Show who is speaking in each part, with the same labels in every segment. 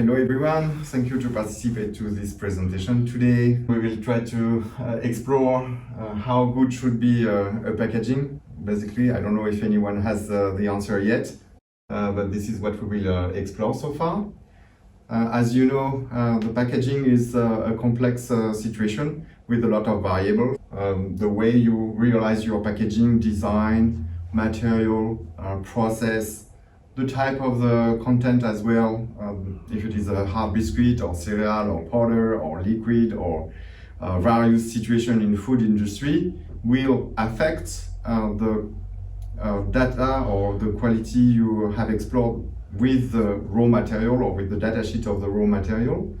Speaker 1: Hello everyone, thank you to participate to this presentation. Today we will try to explore how good should be a packaging. Basically, I don't know if anyone has the answer yet, but this is what we will explore so far. As you know, the packaging is a complex situation with a lot of variables. The way you realize your packaging, design, material, process, the type of the content as well, if it is a hard biscuit or cereal or powder or liquid or various situations in food industry will affect the data or the quality you have explored with the raw material or with the data sheet of the raw material.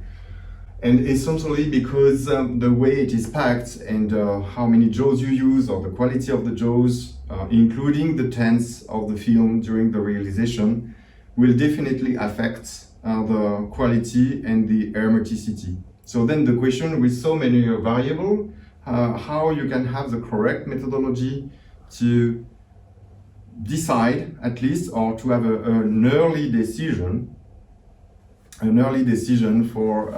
Speaker 1: And essentially because the way it is packed and how many jaws you use or the quality of the jaws, including the tense of the film during the realization, will definitely affect the quality and the hermeticity. So then the question with so many variables, how you can have the correct methodology to decide at least, or to have an early decision for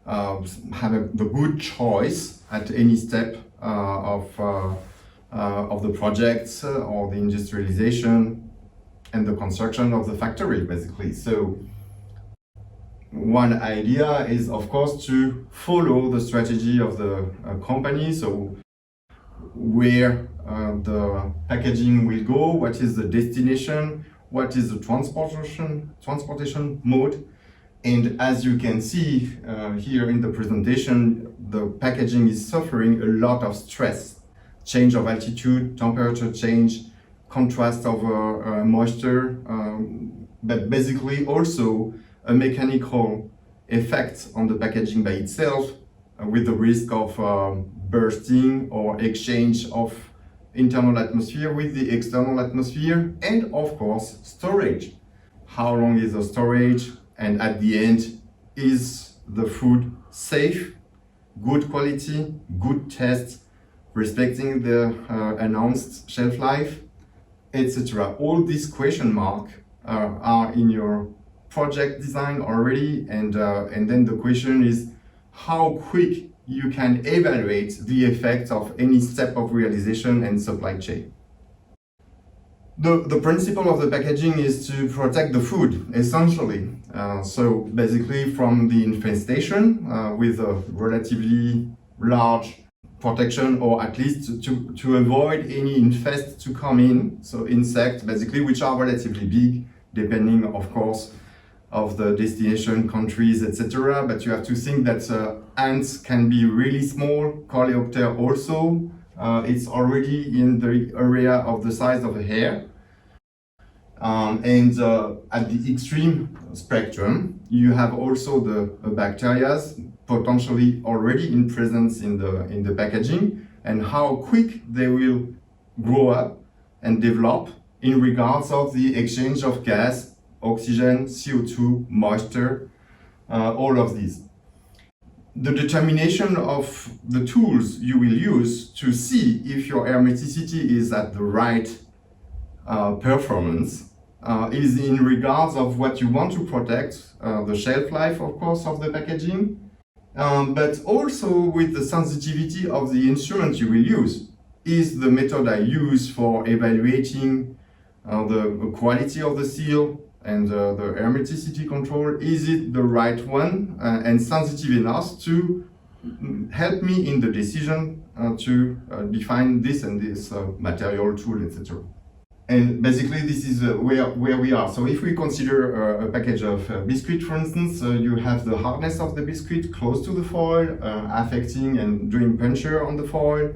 Speaker 1: having the good choice at any step of the project or the industrialization and the construction of the factory, basically. So one idea is, of course, to follow the strategy of the company. So where the packaging will go, what is the destination, what is the transportation mode. And as you can see here in the presentation, the packaging is suffering a lot of stress. Change of altitude, temperature change, contrast of moisture, but basically also a mechanical effect on the packaging by itself with the risk of bursting or exchange of internal atmosphere with the external atmosphere, and of course storage. How long is the storage? And at the end, is the food safe, good quality, good taste, respecting the announced shelf life, etc. All these question marks are in your project design already, and then the question is how quick you can evaluate the effect of any step of realization and supply chain. The principle of the packaging is to protect the food, essentially. So basically from the infestation with a relatively large protection, or at least to avoid any infest to come in. So insects, basically, which are relatively big, depending, of course, of the destination, countries, etc. But you have to think that ants can be really small, coleopter also. It's already in the area of the size of a hair. And at the extreme spectrum, you have also the bacteria potentially already in presence in the packaging, and how quick they will grow up and develop in regards of the exchange of gas, oxygen, CO2, moisture, all of these. The determination of the tools you will use to see if your hermeticity is at the right performance is in regards of what you want to protect, the shelf life, of course, of the packaging, but also with the sensitivity of the instrument you will use. Is the method I use for evaluating the quality of the seal and the hermeticity control, is it the right one and sensitive enough to help me in the decision to define this and this material, tool, etc. And basically this is where we are. So if we consider a package of biscuit, for instance, you have the hardness of the biscuit close to the foil, affecting and doing puncture on the foil.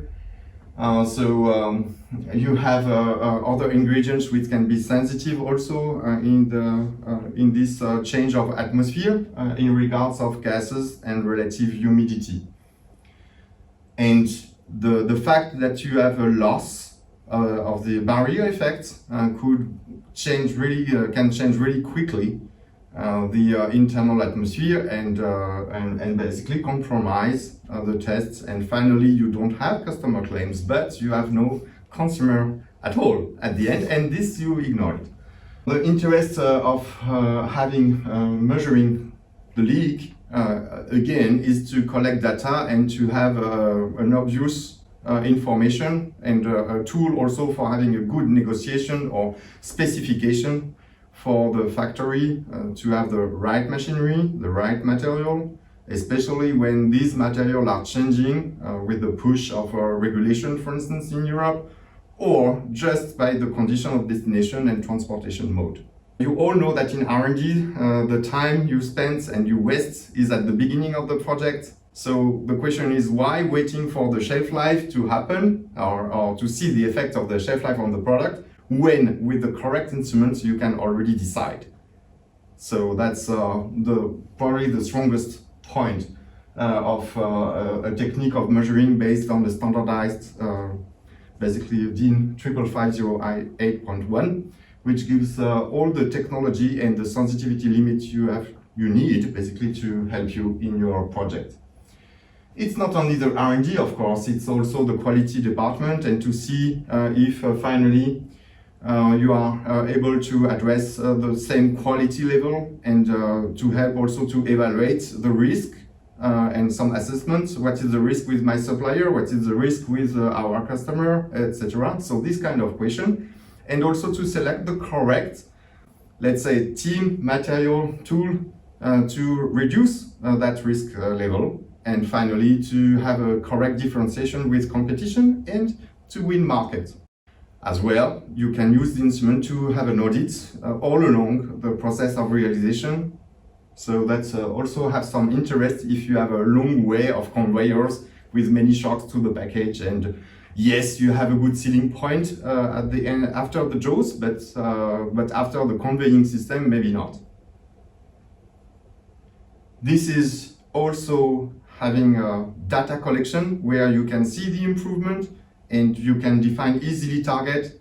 Speaker 1: You have other ingredients which can be sensitive also in this change of atmosphere in regards of gases and relative humidity. And the fact that you have a loss of the barrier effect can change really quickly the internal atmosphere and basically compromise the tests. And finally, you don't have customer claims, but you have no consumer at all at the end, and this you ignore it. The interest of measuring the leak, again, is to collect data and to have an obvious information and a tool also for having a good negotiation or specification for the factory to have the right machinery, the right material, especially when these materials are changing with the push of regulation, for instance, in Europe, or just by the condition of destination and transportation mode. You all know that in R&D, the time you spend and you waste is at the beginning of the project. So the question is, why waiting for the shelf life to happen or to see the effect of the shelf life on the product when with the correct instruments you can already decide. So that's probably the strongest point of a technique of measuring based on the standardized basically DIN 55508.1, which gives all the technology and the sensitivity limits you need basically to help you in your project. It's not only the R&D, of course, it's also the quality department, and to see if finally you are able to address the same quality level, and to help also to evaluate the risk and some assessments. What is the risk with my supplier? What is the risk with our customer, etc. So this kind of question. And also to select the correct, let's say, team material tool to reduce that risk level. And finally, to have a correct differentiation with competition and to win market. As well, you can use the instrument to have an audit all along the process of realization. So that also have some interest if you have a long way of conveyors with many shocks to the package. And yes, you have a good sealing point at the end after the jaws, but after the conveying system, maybe not. This is also having a data collection where you can see the improvement and you can define easily target.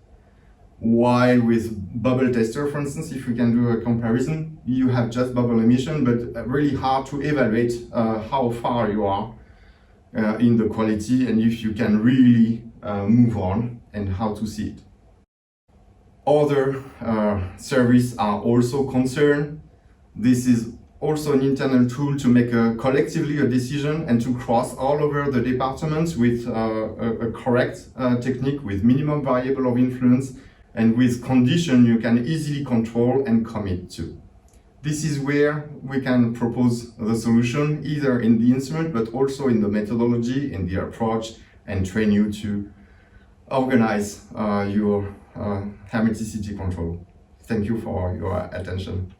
Speaker 1: While with bubble tester, for instance, if we can do a comparison, you have just bubble emission, but really hard to evaluate how far you are in the quality and if you can really move on and how to see it. Other services are also concerned. This is also an internal tool to make collectively a decision and to cross all over the departments with a correct technique with minimum variable of influence and with condition you can easily control and commit to. This is where we can propose the solution, either in the instrument, but also in the methodology, in the approach, and train you to organize your hermeticity control. Thank you for your attention.